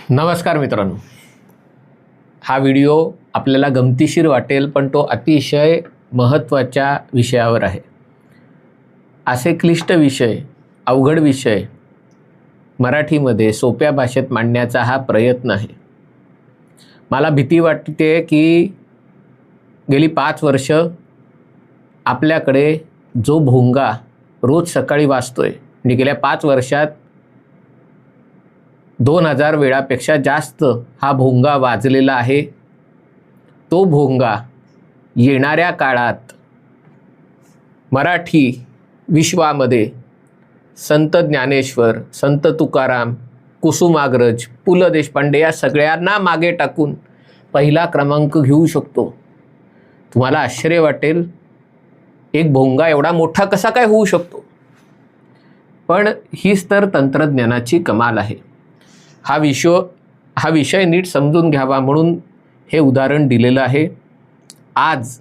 नमस्कार मित्रांनो, हा व्हिडिओ आपल्याला गमतीशीर वाटेल पण तो अतिशय महत्त्वाच्या विषयावर आहे. असे क्लिष्ट विषय, अवघड विषय मराठीमध्ये सोप्या भाषेत मांडण्याचा हा प्रयत्न आहे. मला भीती वाटते की गेली 5 वर्ष आपल्याकडे जो भोंगा रोज सकाळी वाजतोय आणि गेल्या 5 वर्षात 2000 वेळापेक्षा जास्त हा भोंगा वाजलेला आहे. तो भोंगा येणाऱ्या काळात मराठी विश्वामध्ये संत ज्ञानेश्वर, संत तुकाराम, कुसुमाग्रज, पु ल देशपांडे या सगळ्यांना मागे टाकून पहिला क्रमांक घेऊ शकतो. तुम्हाला आश्चर्य वाटेल, एक भोंगा एवढा मोठा कसा काय होऊ शकतो? पण हीच तर तंत्रज्ञानाची कमाल आहे. हा विषय नीट समजून घ्यावा म्हणून हे उदाहरण दिलेलं आहे. आज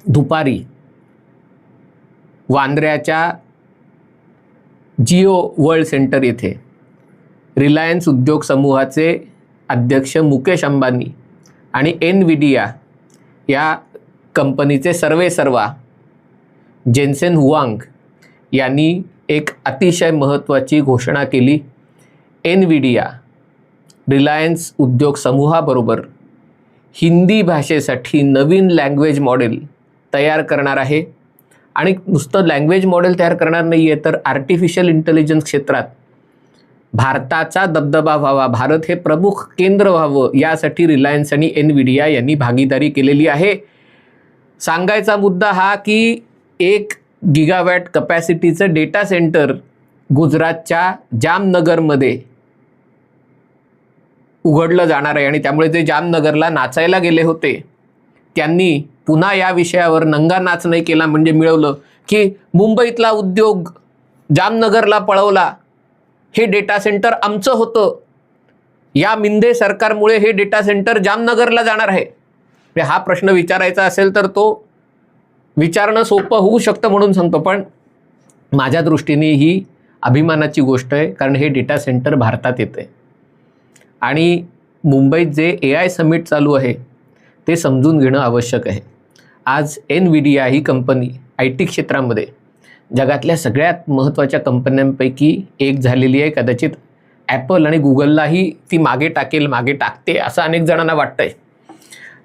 दुपारी वांद्र्याच्या जिओ वर्ल्ड सेंटर येथे रिलायन्स उद्योग समूहाचे अध्यक्ष मुकेश अंबानी आणि एनविडिया या कंपनीचे सर्वेसर्वा जेन्सेन हुआंग यांनी एक अतिशय महत्त्वाची घोषणा केली. एनविडिया रिलायन्स उद्योग समूहाबरोबर हिंदी भाषेसाठी नवीन लँग्वेज मॉडेल तयार करणार आहे. आणि नुसतं लँग्वेज मॉडेल तयार करणार नाही आहे, तर आर्टिफिशियल इंटेलिजन्स क्षेत्रात भारताचा दबदबा व्हावा, भारत हे प्रमुख केंद्र व्हावं, यासाठी रिलायन्स आणि एनविडिया यांनी भागीदारी केलेली आहे. सांगायचा मुद्दा हा की 1 गिगावॅट कपॅसिटीचं डेटा सेंटर गुजरातच्या जामनगरमध्ये उघडलं जाणार आहे. आणि त्यामुळे जे जामनगरला नाचायला गेले होते त्यांनी पुन्हा या विषयावर नंगा नाच नाही केला, म्हणजे मिळवलं की मुंबईतला उद्योग जामनगरला पळवला, हे डेटा सेंटर आमचं होतं, या मिंदे सरकारमुळे हे डेटा सेंटर जामनगरला जाणार आहे. हा प्रश्न विचारायचा असेल तर तो विचारणं सोपं होऊ शकतं म्हणून सांगतो. पण माझ्या दृष्टीने ही अभिमानाची गोष्ट आहे, कारण हे डेटा सेंटर भारतात येतं आहे. आणि मुंबईत जे AI समिट चालू आहे ते समजून घेणं आवश्यक आहे. आज एनविडिया ही कंपनी IT क्षेत्रामध्ये जगातल्या सगळ्यात महत्त्वाच्या कंपन्यांपैकी एक झालेली आहे. कदाचित ॲपल आणि गुगललाही ती मागे टाकते असं अनेक जणांना वाटतं आहे.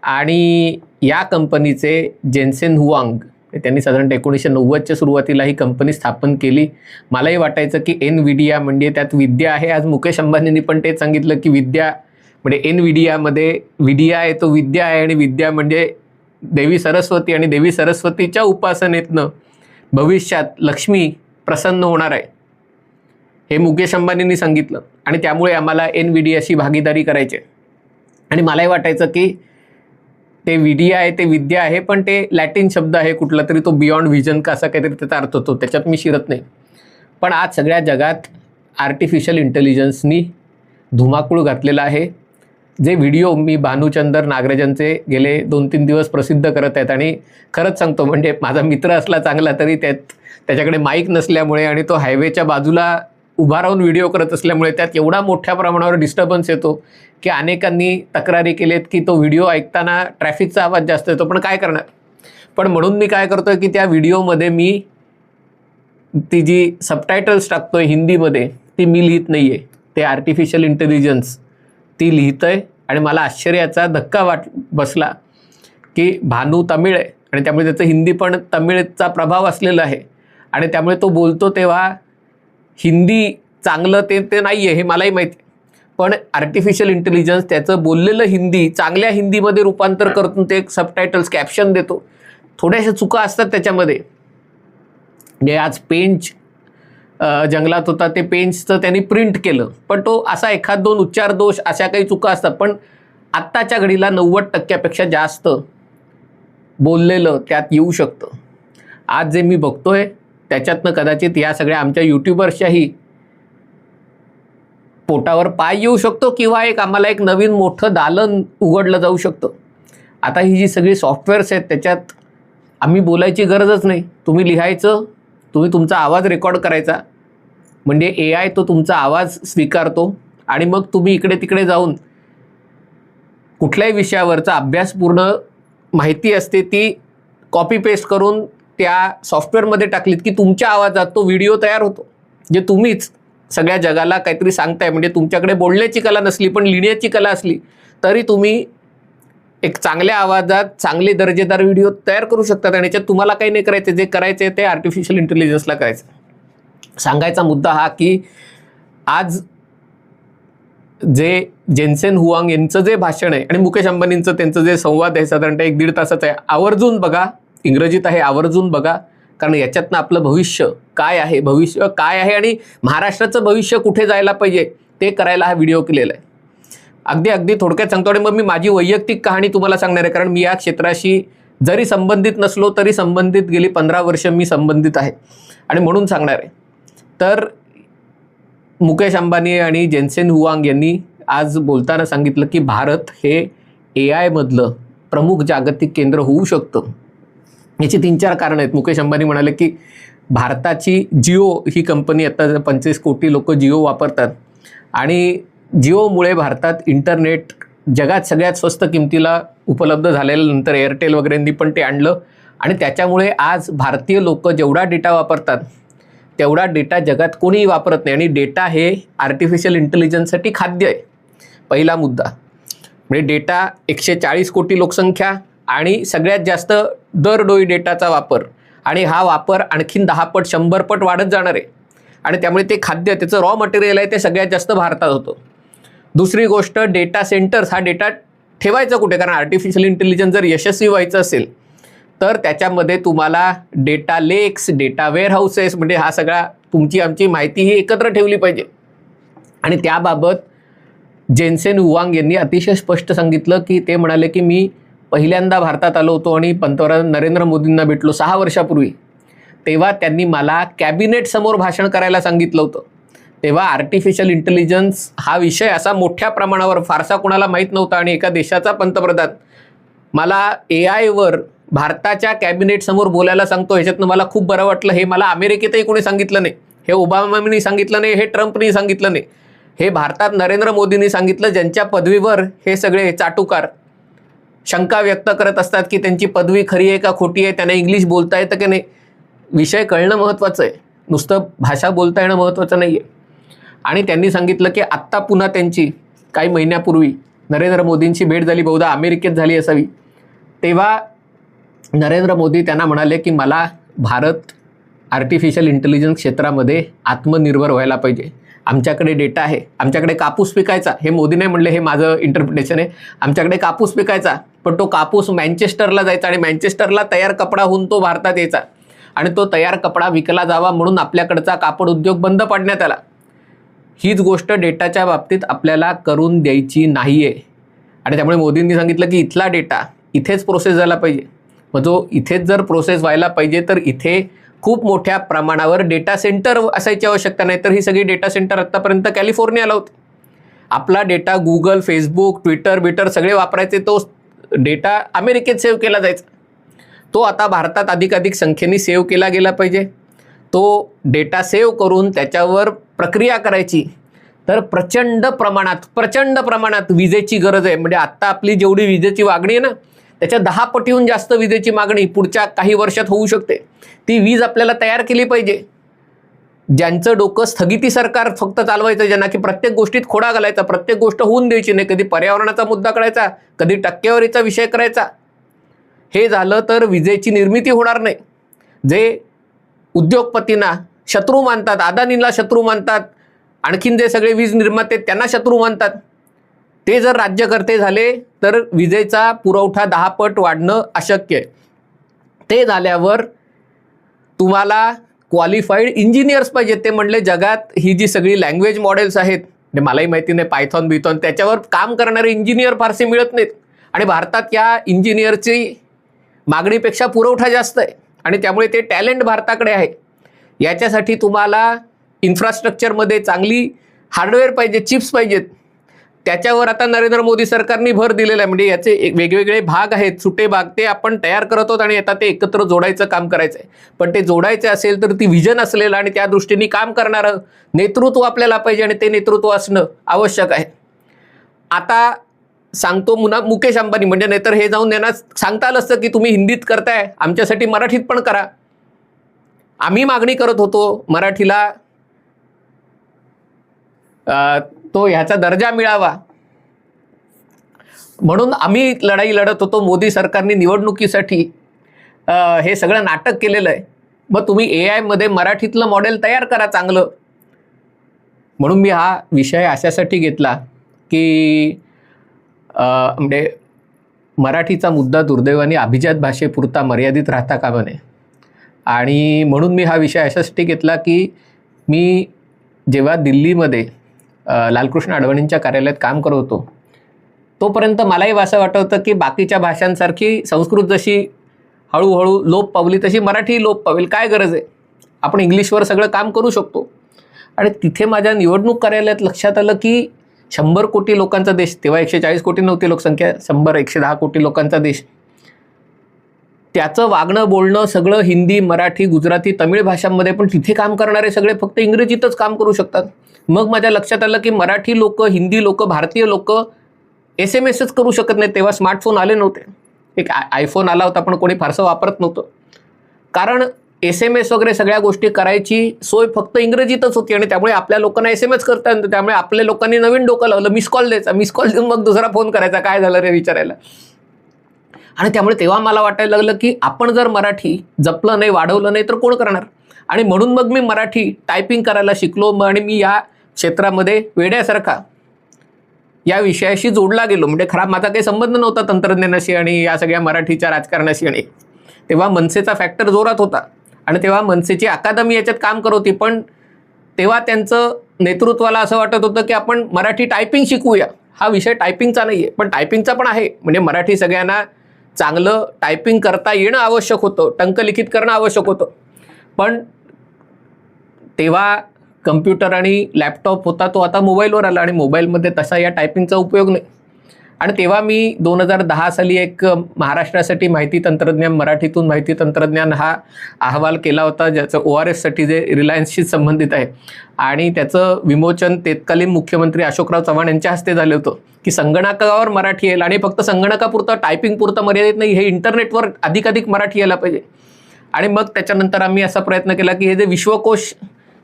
आणि या कंपनीचे जेन्सेन हुआंग, त्यांनी साधारणतः 1990च्या सुरुवातीला ही कंपनी स्थापन केली. मलाही वाटायचं की एनविडिया म्हणजे त्यात विद्या आहे. आज मुकेश अंबानींनी पण तेच सांगितलं की विद्या म्हणजे एनविडियामध्ये विद्या आहे, तो विद्या आहे. आणि विद्या म्हणजे देवी सरस्वती, आणि देवी सरस्वतीच्या उपासनेतनं भविष्यात लक्ष्मी प्रसन्न होणार आहे, हे मुकेश अंबानींनी सांगितलं. आणि त्यामुळे आम्हाला एनविडियाशी भागीदारी करायची. आणि मलाही वाटायचं की ते विडिया आहे, ते विद्या आहे, पण ते लॅटिन शब्द आहे कुठला तरी, तो बियॉन्ड व्हिजन का असा काहीतरी त्याचा अर्थ होतो, त्याच्यात मी शिरत नाही. पण आज सगळ्या जगात आर्टिफिशियल इंटेलिजन्सनी धुमाकूळ घातलेला आहे. जे व्हिडिओ मी भानुचंदर नागराजनचे गेले 2-3 दिवस प्रसिद्ध करत आहेत, आणि खरंच सांगतो म्हणजे माझा मित्र असला चांगला तरी त्याच्याकडे माईक नसल्यामुळे आणि तो हायवेच्या बाजूला उभा राहून व्हिडिओ करत असल्यामुळे त्यात एवढा मोठ्या प्रमाणावर डिस्टर्बन्स येतो की अनेकांनी तक्रारी केलेत की तो व्हिडिओ ऐकताना ट्रॅफिकचा आवाज जास्त येतो. पण काय करणार? पण म्हणून मी काय करतो की त्या व्हिडिओमध्ये मी ती जी सबटायटल्स टाकतो आहे हिंदीमध्ये, ती मी लिहित नाही आहे, ते आर्टिफिशियल इंटेलिजन्स ती लिहितं आहे. आणि मला आश्चर्याचा धक्का बसला की भानू तमिळ आहे, आणि त्यामुळे त्याचं हिंदी पण तमिळचा प्रभाव असलेला आहे. आणि त्यामुळे तो बोलतो तेव्हा हिंदी चांगलं ते नाही आहे हे मलाही माहिती, पण आर्टिफिशियल इंटेलिजन्स त्याचं बोललेलं हिंदी चांगल्या हिंदीमध्ये रूपांतर करतो, ते एक सबटायटल्स कॅप्शन देतो. थोड्याशा चुका असतात त्याच्यामध्ये. म्हणजे आज पेंच जंगलात होता, ते पेंचचं त्यांनी प्रिंट केलं, पण तो असा 1-2 उच्चार दोष अशा काही चुका असतात. पण आत्ताच्या घडीला 90% जास्त बोललेलं त्यात येऊ शकतं. आज जे मी बघतोय त्याच्यातनं कदाचित या सगळ्या आमच्या यूट्यूबर्सच्याही पोटावर पाय येऊ शकतो, किंवा आम्हाला एक नवीन मोठं दालन उघडलं जाऊ शकतं. आता ही जी सगळी सॉफ्टवेअर्स आहेत त्याच्यात आम्ही बोलायची गरजच नाही. तुम्ही लिहायचं, तुम्ही तुमचा आवाज रेकॉर्ड करायचा, म्हणजे AI तो तुमचा आवाज स्वीकारतो आणि मग तुम्ही इकडे तिकडे जाऊन कुठल्याही विषयावरचा अभ्यासपूर्ण माहिती असते ती कॉपी पेस्ट करून त्या सॉफ्टवेअरमध्ये टाकलीत की तुमच्या आवाजात तो व्हिडिओ तयार होतो, जे तुम्हीच सगळ्या जगाला काहीतरी सांगताय. म्हणजे तुमच्याकडे बोलण्याची कला नसली पण लिहिण्याची कला असली तरी तुम्ही एक चांगल्या आवाजात चांगले दर्जेदार व्हिडिओ तयार करू शकतात. आणि याच्यात तुम्हाला काही नाही करायचं, जे करायचे ते आर्टिफिशियल इंटेलिजन्सला करायचं. सांगायचा मुद्दा हा की आज जे जेन्सेन हुआंग यांचं जे भाषण आहे आणि मुकेश अंबानींचं त्यांचं जे संवाद आहे साधारणतः 1-1.5 तासाचा आहे, आवर्जून बघा. इंग्रजीत आहे, आवर्जून बघा. कारण याच्यातनं आपलं भविष्य काय आहे आणि महाराष्ट्राचं भविष्य कुठे जायला पाहिजे ते करायला हा व्हिडिओ केलेला आहे. अगदी थोडक्यात सांगतो. आणि मग मी माझी वैयक्तिक कहाणी तुम्हाला सांगणार आहे, कारण मी या क्षेत्राशी जरी संबंधित नसलो तरी संबंधित गेली 15 वर्ष मी संबंधित आहे आणि म्हणून सांगणार आहे. तर मुकेश अंबानी आणि जेन्सेन हुआंग यांनी आज बोलताना सांगितलं की भारत हे AI मधलं प्रमुख जागतिक केंद्र होऊ शकतं. याची 3-4 कारणं आहेत. मुकेश अंबानी म्हणाले की भारताची जिओ ही कंपनी, आता 25 कोटी लोक जिओ वापरतात आणि जिओमुळे भारतात इंटरनेट जगात सगळ्यात स्वस्त किमतीला उपलब्ध झालेल्यानंतर एअरटेल वगैरेंनी पण ते आणलं आणि त्याच्यामुळे आज भारतीय लोक जेवढा डेटा वापरतात तेवढा डेटा जगात कोणीही वापरत नाही. आणि डेटा हे आर्टिफिशियल इंटेलिजन्ससाठी खाद्य आहे. पहिला मुद्दा म्हणजे डेटा 140 कोटी लोकसंख्या आणि सगळ्यात जास्त दरडोई डेटाचा वापर, आणि हा वापर आणखीन 10 पट 100 पट वाढत जाणार आहे. आणि त्यामुळे ते खाद्य, त्याचं रॉ मटेरियल आहे ते सगळ्यात जास्त भारतात होतं. दुसरी गोष्ट, डेटा सेंटर्स, हा डेटा ठेवायचा कुठे? कारण आर्टिफिशियल इंटेलिजन्स जर यशस्वी व्हायचं असेल तर त्याच्यामध्ये तुम्हाला डेटा लेक्स, डेटा वेअरहाऊसेस, म्हणजे हा सगळा तुमची आमची माहिती ही एकत्र ठेवली पाहिजे. आणि त्याबाबत जेन्सेन हुआंग यांनी अतिशय स्पष्ट सांगितलं की ते म्हणाले की मी पहिल्यांदा भारतात आलो होतो आणि पंतप्रधान नरेंद्र मोदींना भेटलो 6 वर्षापूर्वी. तेव्हा त्यांनी मला कॅबिनेट समोर भाषण करायला सांगितलं होतं. तेव्हा आर्टिफिशियल इंटेलिजन्स हा विषय असा मोठ्या प्रमाणावर फारसा कोणाला माहीत नव्हता आणि एका देशाचा पंतप्रधान मला AI वर भारताच्या कॅबिनेट समोर बोलायला सांगतो. ह्याच्यातनं मला खूप बरं वाटलं. हे मला अमेरिकेतही कोणी सांगितलं नाही, हे ओबामांनी सांगितलं नाही, हे ट्रम्पनी सांगितलं नाही, हे भारतात नरेंद्र मोदींनी सांगितलं, ज्यांच्या पदवीवर हे सगळे चाटुकार शंका व्यक्त करत असतात की त्यांची पदवी खरी आहे का खोटी आहे, त्यांना इंग्लिश बोलता येतं की नाही. विषय कळणं महत्त्वाचं आहे, नुसतं भाषा बोलता येणं महत्त्वाचं नाही आहे. आणि त्यांनी सांगितलं की आत्ता पुन्हा त्यांची काही महिन्यापूर्वी नरेंद्र मोदींची भेट झाली, बहुधा अमेरिकेत झाली असावी. तेव्हा नरेंद्र मोदी त्यांना म्हणाले की मला भारत आर्टिफिशियल इंटेलिजन्स क्षेत्रामध्ये आत्मनिर्भर व्हायला पाहिजे. आमच्याकडे डेटा आहे, आमच्याकडे कापूस पिकायचा, हे मोदी नाही म्हणले, हे माझं इंटरप्रिटेशन आहे. आमच्याकडे कापूस पिकायचा, पण तो कापूस मँचेस्टरला जायचा आणि मँचेस्टरला तयार कपडा होऊन तो भारतात यायचा आणि तो तयार कपडा विकला जावा म्हणून आपल्याकडचा कापड उद्योग बंद पाडण्यात आला. हीच गोष्ट डेटाच्या बाबतीत आपल्याला करून द्यायची नाही आहे. आणि त्यामुळे मोदींनी सांगितलं की इथला डेटा इथेच प्रोसेस झाला पाहिजे. मग जो इथेच जर प्रोसेस व्हायला पाहिजे तर इथे खूप मोठ्या प्रमाणावर डेटा सेंटर असायची आवश्यकता नाही. तर ही सगळी डेटा सेंटर आत्तापर्यंत कॅलिफोर्नियाला होते. आपला डेटा गुगल, फेसबुक, ट्विटर सगळे वापरायचे, तो डेटा अमेरिकेत सेव्ह केला जायचा. तो आता भारतात अधिकाधिक संख्येने सेव्ह केला गेला पाहिजे. तो डेटा सेव्ह करून त्याच्यावर प्रक्रिया करायची. तर प्रचंड प्रमाणात विजेची गरज आहे. म्हणजे आत्ता आपली जेवढी विजेची मागणी आहे ना, त्याच्या 10 पटीहून जास्त विजेची मागणी पुढच्या काही वर्षात होऊ शकते. ती वीज आपल्याला तयार केली पाहिजे. ज्यांचं डोकं स्थगिती सरकार फक्त चालवायचं, ज्यांना की प्रत्येक गोष्टीत खोडा घालायचा, प्रत्येक गोष्ट होऊन द्यायची नाही, कधी पर्यावरणाचा मुद्दा करायचा, कधी टक्केवारीचा विषय करायचा, हे झालं तर विजेची निर्मिती होणार नाही. जे उद्योगपतींना शत्रू मानतात, अदानीला शत्रू मानतात, आणखीन जे सगळे वीज निर्माते त्यांना शत्रू मानतात, ते जर राज्यकर्ते झाले तर विजेचा पुरवठा 10 पट वाढणं अशक्य आहे. ते झाल्यावर तुम्हाला क्वालिफाईड इंजिनियर्स पाहिजेत. ते म्हणले जगात ही जी सगळी लँग्वेज मॉडेल्स आहेत, मलाही माहिती नाही, पायथॉन बिथॉन, त्याच्यावर काम करणारे इंजिनियर फारसे मिळत नाहीत. आणि भारतात या इंजिनियरची मागणीपेक्षा पुरवठा जास्त आहे आणि त्यामुळे ते टॅलेंट भारताकडे आहे. याच्यासाठी तुम्हाला इन्फ्रास्ट्रक्चरमध्ये चांगली हार्डवेअर पाहिजे, चिप्स पाहिजेत. त्याच्यावर आता नरेंद्र मोदी सरकारने भर दिलेला आहे. म्हणजे याचे वेगवेगळे भाग आहेत, सुटे भाग, ते आपण तयार करत आहोत आणि आता ते एकत्र जोडायचं काम करायचं आहे. पण ते जोडायचे असेल तर ती व्हिजन असलेलं आणि त्या दृष्टीने काम करणारं नेतृत्व आपल्याला पाहिजे आणि ते नेतृत्व असणं आवश्यक आहे. आता सांगतो मुकेश अंबानी, म्हणजे नाहीतर हे जाऊन त्यांना सांगता आलं असतं की तुम्ही हिंदीत करताय, आमच्यासाठी मराठीत पण करा. आम्ही मागणी करत होतो मराठीला तो ह्याचा दर्जा मिळावा, म्हणून आम्ही लढाई लढत होतो. मोदी सरकारने निवडणुकीसाठी हे सगळं नाटक केलेलं आहे. मग तुम्ही AI मध्ये मराठीतलं मॉडेल तयार करा चांगलं. म्हणून मी हा विषय अशासाठी घेतला की म्हणजे मराठीचा मुद्दा दुर्दैवाने अभिजात भाषेपुरता मर्यादित राहता कामा नये. आणि म्हणून मी हा विषय अशासाठी घेतला की मी जेव्हा दिल्लीमध्ये लालकृष्ण अडवाणींच्या कार्यालयात काम करत होतो, तोपर्यंत मलाही असं वाटत होतं की बाकीच्या भाषांसारखी संस्कृत जशी हळूहळू लोप पावली तशी मराठी लोप पावेल. काय गरज आहे, आपण इंग्लिशवर सगळं काम करू शकतो. आणि तिथे माझ्या निवडणूक कार्यालयात लक्षात आलं की 100 कोटी लोकांचा देश, तेव्हा 140 कोटी नव्हती लोकसंख्या, 110 कोटी लोकांचा देश, त्याचं वागणं बोलणं सगळं हिंदी, मराठी, गुजराती, तमिळ भाषांमध्ये, पण तिथे काम करणारे सगळे फक्त इंग्रजीतच काम करू शकतात. मग माझ्या लक्षात आलं की मराठी लोक, हिंदी लोक, भारतीय लोक SMS करू शकत नाही. तेव्हा स्मार्टफोन आले नव्हते. एक आयफोन आला होता पण कोणी फारसं वापरत नव्हतं, कारण SMS वगैरे सगळ्या गोष्टी करायची सोय फक्त इंग्रजीतच होती. आणि त्यामुळे आपल्या लोकांना SMS करता येतं. त्यामुळे आपल्या लोकांनी नवीन डोकं लावलं, मिस कॉल द्यायचा, मिस कॉल देऊन मग दुसरा फोन करायचा, काय झालं रे विचारायला. आणि त्यामुळे तेव्हा मला वाटायला लागलं की आपण जर मराठी जपलं नाही, वाढवलं नाही तर कोण करणार. आणि म्हणून मग मी मराठी टायपिंग करायला शिकलो. आणि मी या क्षेत्रामध्ये वेड्यासारखा या विषयाशी जोडला गेलो. म्हणजे खरा माझा काही संबंध नव्हता तंत्रज्ञानाशी आणि या सगळ्या मराठीच्या राजकारणाशी. आणि तेव्हा मनसेचा फॅक्टर जोरात होता आणि तेव्हा मनसेची अकादमी याच्यात काम करत होती. पण तेव्हा त्यांचं नेतृत्वाला असं वाटत होतं की आपण मराठी टायपिंग शिकूया. हा विषय टायपिंगचा नाही आहे, पण टायपिंगचा पण आहे. म्हणजे मराठी सगळ्यांना चांगलं टायपिंग करता येणं आवश्यक होतं, टंकलिखित करणं आवश्यक होतं. पण तेव्हा कम्प्युटर आणि लॅपटॉप होता, तो आता मोबाईलवर आला आणि मोबाईलमध्ये तसा या टायपिंगचा उपयोग नाही. आणि तेव्हा मी 2010 साली एक महाराष्ट्रासाठी माहिती तंत्रज्ञान, मराठीतून माहिती तंत्रज्ञान हा अहवाल केला होता, ज्याचं ORFसाठी जे रिलायन्सशी संबंधित आहे. आणि त्याचं विमोचन तत्कालीन मुख्यमंत्री अशोकराव चव्हाण यांच्या हस्ते झालं होतं की संगणकावर मराठी येईल. आणि फक्त संगणकापुरतं, टायपिंगपुरतं मर्यादित नाही, हे इंटरनेटवर अधिकाधिक मराठी यायला पाहिजे. आणि मग त्याच्यानंतर आम्ही असा प्रयत्न केला की हे जे विश्वकोश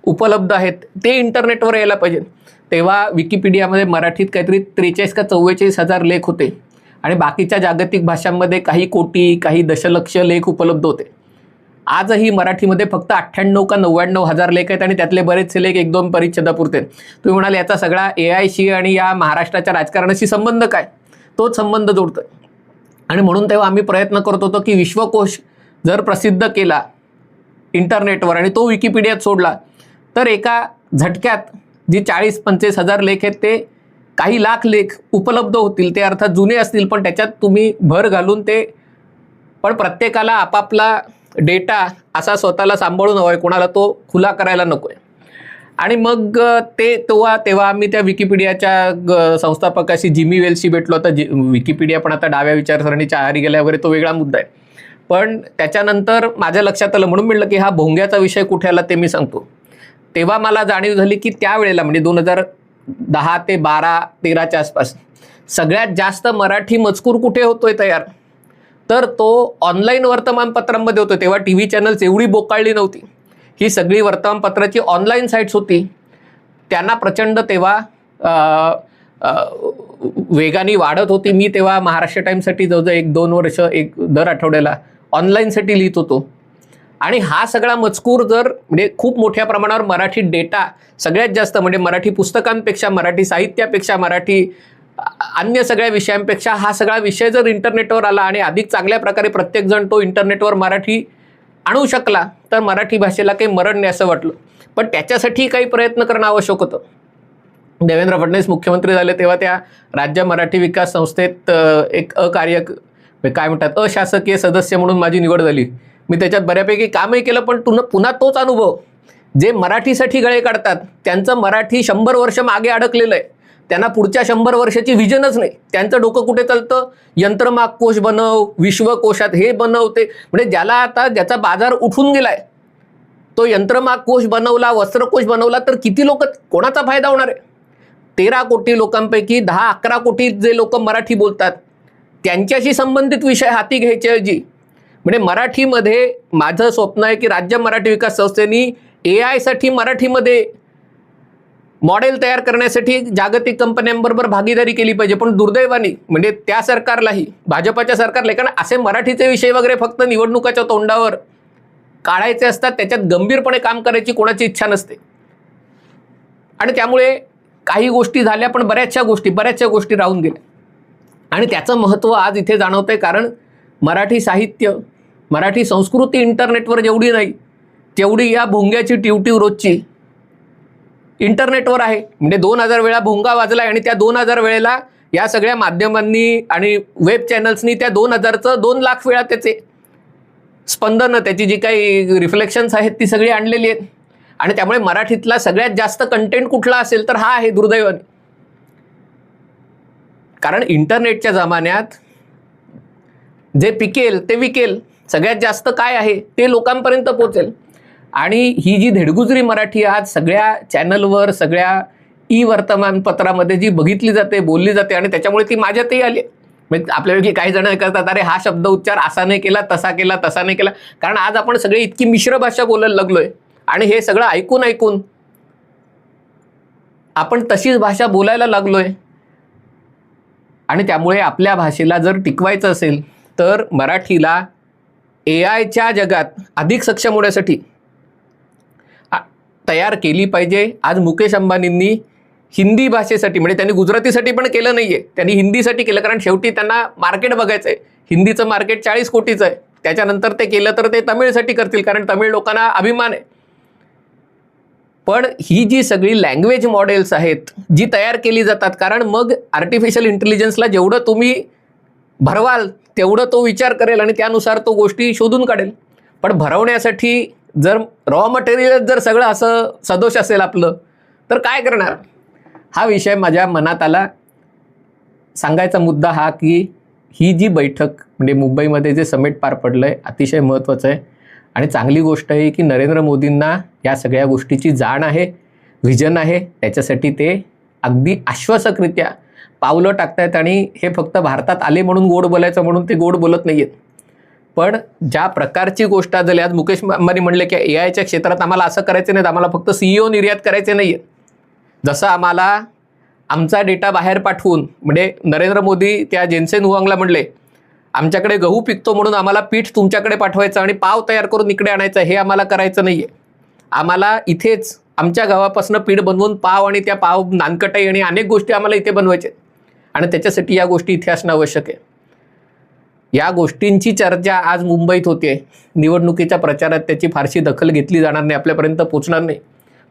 उपलब्ध आहेत ते इंटरनेटवर यायला पाहिजे. तेव्हा विकिपीडियामध्ये मराठीत काहीतरी 43 का 44 हजार लेख होते आणि बाकीच्या जागतिक भाषांमध्ये काही कोटी, काही दशलक्ष लेख उपलब्ध होते. आजही मराठीमध्ये फक्त 98 का 99 हजार लेख आहेत आणि त्यातले बरेचसे लेख 1-2 परिच्छेदापुरते. तुम्ही म्हणाल याचा सगळा AIशी आणि या महाराष्ट्राच्या राजकारणाशी संबंध काय? तोच संबंध जोडतोय. आणि म्हणून तेव्हा आम्ही प्रयत्न करत होतो की विश्वकोश जर प्रसिद्ध केला इंटरनेटवर आणि तो विकिपीडियात सोडला तर एका झटक्यात जी 40-45 हजार लेख आहेत ते काही लाख लेख उपलब्ध होतील. ते अर्थात जुने असतील पण त्याच्यात तुम्ही भर घालून ते, पण प्रत्येकाला आपापला डेटा असा स्वतःला सांभाळून हवा आहे, कोणाला तो खुला करायला नको आहे. आणि मग तेव्हा आम्ही त्या विकिपीडियाच्या संस्थापकाशी जिमी वेल्सशी भेटलो. आता विकिपीडिया पण आता डाव्या विचारसरणीच्या आहारी गेल्या वगैरे, तो वेगळा मुद्दा आहे. पण त्याच्यानंतर माझ्या लक्षात आलं, म्हणून म्हटलं की हा भोंग्याचा विषय कुठे आला ते मी सांगतो. तेव्हा मला जाणीव झाली की त्यावेळेला म्हणजे 2010 ते 12-13च्या आसपास सगळ्यात जास्त मराठी मजकूर कुठे होतोय तयार, तर तो ऑनलाईन वर्तमानपत्रांमध्ये होतो. तेव्हा TV चॅनल्स एवढी बोकाळली नव्हती. ही सगळी वर्तमानपत्राची ऑनलाईन साईट्स होती. त्यांना प्रचंड तेव्हा वेगाने वाढत होती. मी तेव्हा महाराष्ट्र टाइम्ससाठी जवळजवळ 1-2 वर्ष दर आठवड्याला ऑनलाईनसाठी लिहित होतो. आणि हा सगळा मजकूर जर म्हणजे खूप मोठ्या प्रमाणावर मराठी डेटा सगळ्यात जास्त म्हणजे मराठी पुस्तकांपेक्षा, मराठी साहित्यापेक्षा, मराठी अन्य सगळ्या विषयांपेक्षा हा सगळा विषय जर इंटरनेटवर आला आणि अधिक चांगल्या प्रकारे प्रत्येकजण तो इंटरनेटवर मराठी आणू शकला तर मराठी भाषेला काही मरण नाही असं वाटलं. पण त्याच्यासाठी काही प्रयत्न करणं आवश्यक होतं. देवेंद्र फडणवीस मुख्यमंत्री झाले तेव्हा त्या राज्य मराठी विकास संस्थेत एक काय म्हणतात अशासकीय सदस्य म्हणून माझी निवड झाली. मी त्याच्यात बऱ्यापैकी कामही केलं. पण पुन्हा तोच अनुभव, जे मराठीसाठी गळे काढतात त्यांचं मराठी 100 वर्ष मागे अडकलेलं आहे. त्यांना पुढच्या 100 वर्षाची व्हिजनच नाही. त्यांचं डोकं कुठे चालतं, यंत्रमाग कोश बनव, विश्वकोशात हे बनवते, म्हणजे ज्याला आता ज्याचा बाजार उठून गेलाय तो यंत्रमाग कोश बनवला, वस्त्रकोश बनवला, तर किती लोक, कोणाचा फायदा होणार आहे? 13 कोटी लोकांपैकी 10-11 कोटी जे लोक मराठी बोलतात त्यांच्याशी संबंधित विषय हाती घ्यायचे ऐवजी, म्हणजे मराठीमध्ये माझं स्वप्न आहे की राज्य मराठी विकास संस्थेनी AI साठी मराठीमध्ये मॉडेल तयार करण्यासाठी जागतिक कंपन्यांबरोबर भागीदारी केली पाहिजे. पण दुर्दैवाने म्हणजे त्या सरकारलाही, भाजपाच्या सरकारला, कारण असे मराठीचे विषय वगैरे फक्त निवडणुकाच्या तोंडावर काढायचे असतात, त्याच्यात गंभीरपणे काम करायची कोणाची इच्छा नसते. आणि त्यामुळे काही गोष्टी झाल्या, पण बऱ्याचशा गोष्टी राहून गेल्या. आणि त्याचं महत्त्व आज इथे जाणवतंय, कारण मराठी साहित्य, मराठी संस्कृती इंटरनेटवर जेवढी नाही तेवढी या भोंग्याची टिवटिव रोजची इंटरनेटवर आहे. म्हणजे 2000 वेळा भोंगा वाजला आणि त्या 2000 वेळेला या सगळ्या माध्यमांनी आणि वेब चॅनल्सनी त्या 2000चं 2 लाख वेळा त्याचे स्पंदनं, त्याची जी काही रिफ्लेक्शन्स आहेत ती सगळी आणलेली आहेत. आणि त्यामुळे मराठीतला सगळ्यात जास्त कंटेंट कुठला असेल तर हा आहे, दुर्दैवाने. कारण इंटरनेटच्या जमान्यात जे पिकेल ते विकेल, सगळ्यात जास्त काय आहे ते लोकांपर्यंत पोहोचेल. आणि ही जी धेडगुजरी मराठी आज सगळ्या चॅनलवर, सगळ्या वर्तमानपत्रामध्ये जी बघितली जाते, बोलली जाते, आणि त्याच्यामुळे ती माझ्यातही आली. म्हणजे आपल्यापैकी काही जण करतात, अरे हा शब्द उच्चार असा नाही केला, तसा नाही केला. कारण आज आपण सगळे इतकी मिश्र भाषा बोलायला लागलोय आणि हे सगळं ऐकून आपण तशीच भाषा बोलायला लागलोय. आणि त्यामुळे आपल्या भाषेला जर टिकवायचं असेल तर मराठीला AIच्या जगात अधिक सक्षम होण्यासाठी तयार केली पाहिजे. आज मुकेश अंबानींनी हिंदी भाषेसाठी, म्हणजे त्यांनी गुजरातीसाठी पण केलं नाहीये, त्यांनी हिंदीसाठी केलं. कारण शेवटी त्यांना मार्केट बघायचं आहे. हिंदीचं मार्केट 40 कोटीचं आहे. त्याच्यानंतर ते केलं तर ते तमिळसाठी करतील, कारण तमिळ लोकांना अभिमान आहे. पण ही जी सगळी लँग्वेज मॉडेल्स आहेत जी तयार केली जातात, कारण मग आर्टिफिशियल इंटेलिजन्सला जेवढं तुम्ही भरवाल तेवढं तो विचार करेल आणि त्यानुसार तो गोष्टी शोधून काढेल. पण भरवण्यासाठी जर रॉ मटेरियल जर सगळं असं सदोष असेल आपलं, तर काय करणार? हा विषय माझ्या मनात आला. सांगायचा मुद्दा हा की ही जी बैठक, म्हणजे मुंबईमध्ये जे समिट पार पडलं आहे, अतिशय महत्त्वाचं आहे. आणि चांगली गोष्ट आहे की नरेंद्र मोदींना या सगळ्या गोष्टीची जाण आहे, व्हिजन आहे. त्याच्यासाठी ते अगदी आश्वासकरित्या पावलं टाकतायत. आणि हे फक्त भारतात आले म्हणून गोड बोलायचं म्हणून ते गोड बोलत नाही आहेत. पण ज्या प्रकारची गोष्ट झाली, आज मुकेश अंबानी म्हणले की AIच्या क्षेत्रात आम्हाला असं करायचं नाही, आम्हाला फक्त CEO निर्यात करायचे नाही आहेत. जसं आम्हाला आमचा डेटा बाहेर पाठवून, म्हणजे नरेंद्र मोदी त्या जेन्सेन हुआंगला म्हणले, आमच्याकडे गहू पिकतो म्हणून आम्हाला पीठ तुमच्याकडे पाठवायचं आणि पाव तयार करून इकडे आणायचं, हे आम्हाला करायचं नाही आहे. आम्हाला इथेच आमच्या गावापासून पीठ बनवून पाव आणि त्या पाव नानकटाई आणि अनेक गोष्टी आम्हाला इथे बनवायचे. आणि त्याच्यासाठी या गोष्टी इथे असणं आवश्यक आहे. या गोष्टींची चर्चा आज मुंबईत होते. निवडणुकीच्या प्रचारात त्याची फारशी दखल घेतली जाणार नाही, आपल्यापर्यंत पोहोचणार नाही.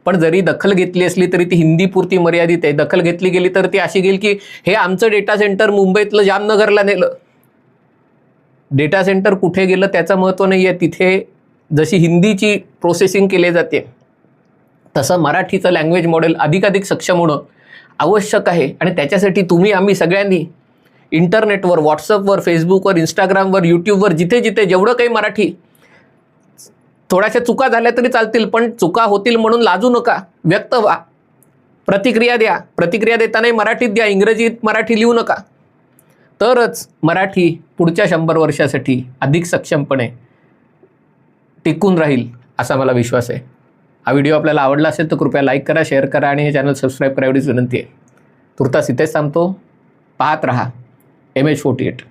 पण जरी दखल घेतली असली तरी ती हिंदीपुरती मर्यादित आहे. दखल घेतली गेली तर ती अशी गेली की हे आमचं डेटा सेंटर मुंबईतलं जामनगरला नेलं. डेटा सेंटर कुठे गेलं त्याचं महत्त्व नाही आहे. तिथे जशी हिंदीची प्रोसेसिंग केली जाते तसं मराठीचं लँग्वेज मॉडेल अधिकाधिक सक्षम होणं आवश्यक आहे. आणि त्याच्यासाठी तुम्ही आम्ही सगळ्यांनी इंटरनेटवर, व्हॉट्सअपवर, फेसबुकवर, इंस्टाग्रामवर, यूट्यूबवर, जिथे जिथे जेवढं काही मराठी, थोड्याशा चुका झाल्या तरी चालतील, पण चुका होतील म्हणून लाजू नका, व्यक्त व्हा, प्रतिक्रिया द्या. प्रतिक्रिया देतानाही मराठीत द्या, इंग्रजीत मराठी लिहू नका. तरच मराठी पुढच्या 100 वर्षासाठी अधिक सक्षमपणे टिकून राहील असा मला विश्वास आहे. हा व्हिडिओ आपल्याला आवडला असेल तर कृपया लाईक करा, शेअर करा आणि हे चॅनल सबस्क्राईब करा एवढीच विनंती आहे. तुर्तास इथेच थांबतो. पाहत रहा MH48.